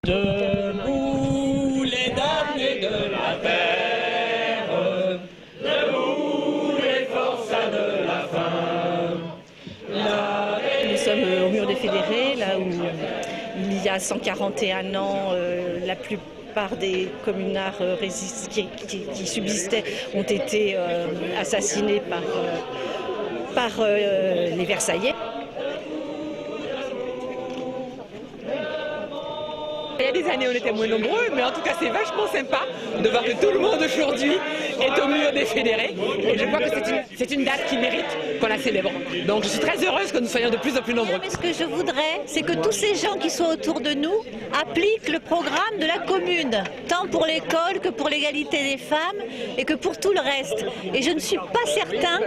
Debout les damnés de la terre, debout les forçats de la faim. Nous sommes au Mur des Fédérés, là où il y a 141 ans, la plupart des communards qui subsistaient ont été assassinés par les Versaillais. Il y a des années, on était moins nombreux, mais en tout cas, c'est vachement sympa de voir que tout le monde aujourd'hui est au Mur des Fédérés. Et je crois que c'est une date qui mérite qu'on la célèbre. Donc je suis très heureuse que nous soyons de plus en plus nombreux. Mais ce que je voudrais, c'est que tous ces gens qui sont autour de nous appliquent le programme de la commune, tant pour l'école que pour l'égalité des femmes et que pour tout le reste. Et je ne suis pas certain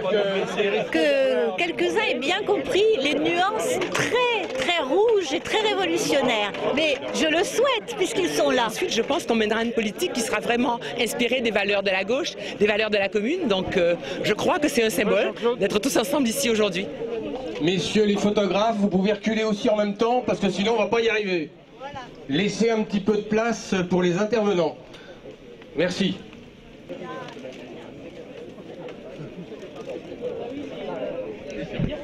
que quelques-uns aient bien compris les nuances très rouges et très révolutionnaires. Mais je le souhaite puisqu'ils sont là. Ensuite, je pense qu'on mènera une politique qui sera vraiment inspirée des valeurs de la gauche, des valeurs de la commune. Donc je crois que c'est un symbole d'être tous ensemble ici aujourd'hui. Messieurs les photographes, vous pouvez reculer aussi en même temps parce que sinon on ne va pas y arriver. Voilà. Laissez un petit peu de place pour les intervenants. Merci.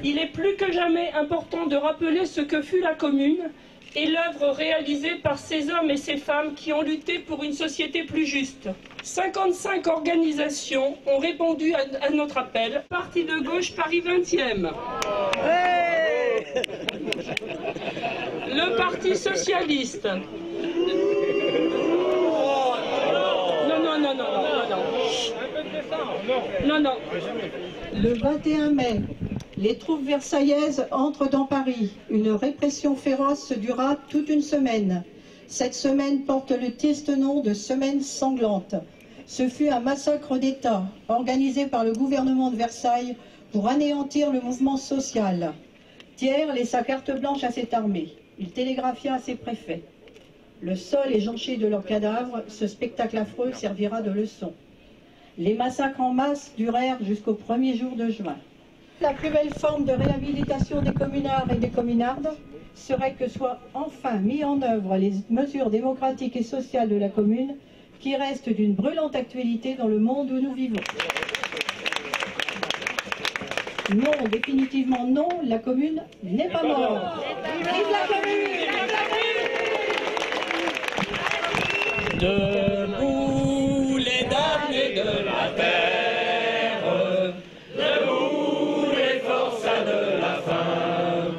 Il est plus que jamais important de rappeler ce que fut la commune et l'œuvre réalisée par ces hommes et ces femmes qui ont lutté pour une société plus juste. 55 organisations ont répondu à notre appel. Parti de gauche Paris 20e. Hey, le Parti socialiste. Non. Le 21 mai, les troupes versaillaises entrent dans Paris. Une répression féroce durera toute une semaine. Cette semaine porte le triste nom de Semaine sanglante. Ce fut un massacre d'État organisé par le gouvernement de Versailles pour anéantir le mouvement social. Thiers laissa carte blanche à cette armée. Il télégraphia à ses préfets. Le sol est jonché de leurs cadavres. Ce spectacle affreux servira de leçon. Les massacres en masse durèrent jusqu'au 1er jour de juin. La plus belle forme de réhabilitation des communards et des communardes serait que soient enfin mis en œuvre les mesures démocratiques et sociales de la commune qui restent d'une brûlante actualité dans le monde où nous vivons. Non, définitivement non, la commune n'est pas morte. Vive la commune! Debout les damnés de la terre, debout les forçats de la faim.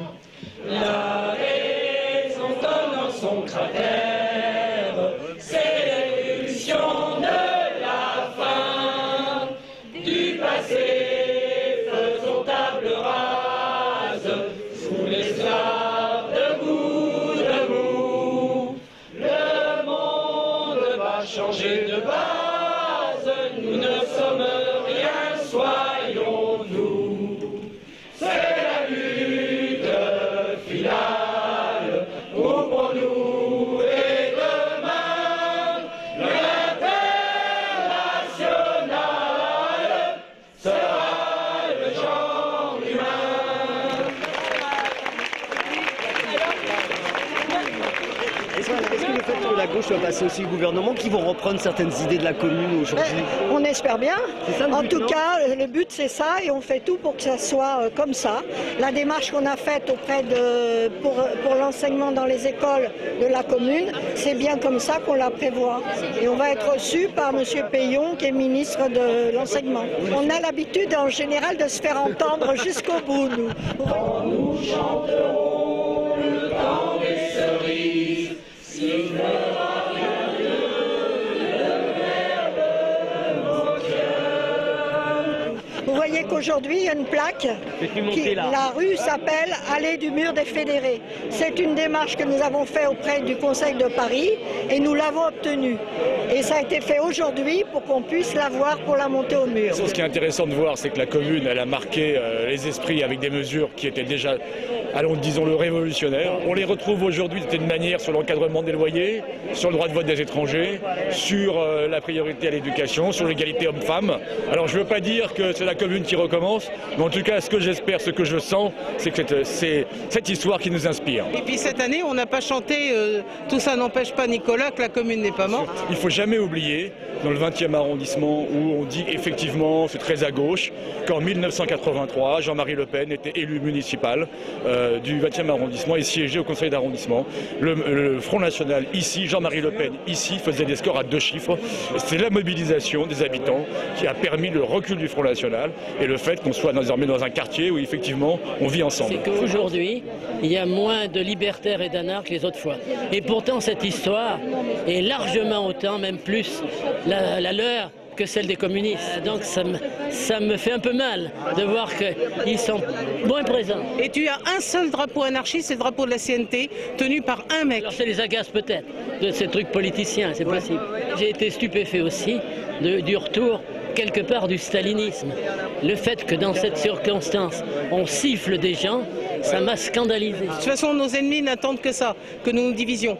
La raison donne dans son cratère, c'est l'éruption de la fin. Du passé, faisons table rase, sous l'esclave, debout, debout. Le monde va changer de base, nous ne sommes rien, soyons-nous. C'est la lutte finale, ouvrons-nous et demain, l'international sera le genre humain. Est-ce que le fait que la gauche va passer aussi au gouvernement, qui vont reprendre certaines idées de la commune aujourd'hui? On espère bien. En but, tout non cas, le but c'est ça et on fait tout pour que ça soit comme ça. La démarche qu'on a faite pour l'enseignement dans les écoles de la commune, c'est bien comme ça qu'on la prévoit. Et on va être reçu par M. Payon, qui est ministre de l'enseignement. On a l'habitude en général de se faire entendre jusqu'au bout, nous. Nous chanterons le temps des cerises, s'il fera rien le verbe mon cœur. Vous voyez qu'aujourd'hui, il y a une plaque. La rue s'appelle Allée du Mur des Fédérés. C'est une démarche que nous avons faite auprès du Conseil de Paris et nous l'avons obtenue. Et ça a été fait aujourd'hui pour qu'on puisse l'avoir pour la montée au mur. Ce qui est intéressant de voir, c'est que la commune, elle a marqué les esprits avec des mesures qui étaient déjà, allons, disons-le, révolutionnaires. On les retrouve aujourd'hui de cette manière sur l'encadrement des loyers, sur le droit de vote des étrangers, sur la priorité à l'éducation, sur l'égalité homme-femme. Alors je ne veux pas dire que c'est la commune qui recommence. Mais en tout cas, ce que j'espère, ce que je sens, c'est que c'est cette histoire qui nous inspire. Et puis cette année, on n'a pas chanté Tout ça n'empêche pas Nicolas que la commune n'est pas morte. Il ne faut jamais oublier, dans le 20e arrondissement, où on dit effectivement, c'est très à gauche, qu'en 1983, Jean-Marie Le Pen était élu municipal du 20e arrondissement et siégeait au conseil d'arrondissement. Le Front National ici, Jean-Marie Le Pen ici, faisait des scores à 2 chiffres. C'est la mobilisation des habitants qui a permis le recul du Front National et le fait qu'on soit désormais dans un quartier où effectivement on vit ensemble. C'est qu'aujourd'hui, il y a moins de libertaires et d'anarches que les autres fois. Et pourtant, cette histoire est largement autant, même plus, la leur que celle des communistes. Donc ça me fait un peu mal de voir qu'ils sont moins présents. Et tu as un seul drapeau anarchiste, c'est le drapeau de la CNT, tenu par un mec. Alors ça les agace peut-être, de ces trucs politiciens, c'est possible. J'ai été stupéfait aussi du retour quelque part du stalinisme. Le fait que dans cette circonstance, on siffle des gens, ça m'a scandalisé. De toute façon, nos ennemis n'attendent que ça, que nous nous divisions.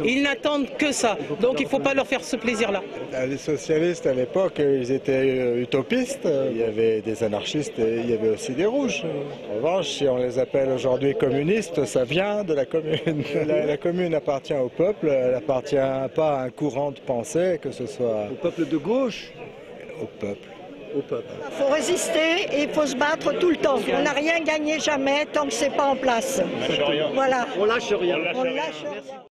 Ils n'attendent que ça. Donc il ne faut pas leur faire ce plaisir-là. Les socialistes, à l'époque, ils étaient utopistes. Il y avait des anarchistes et il y avait aussi des rouges. En revanche, si on les appelle aujourd'hui communistes, ça vient de la commune. La commune appartient au peuple, elle n'appartient pas à un courant de pensée, que ce soit... Au peuple de gauche? Au peuple. Au peuple. Il faut résister et il faut se battre tout le temps. On n'a rien gagné jamais tant que c'est pas en place. On lâche rien. Voilà. On lâche rien. On lâche rien.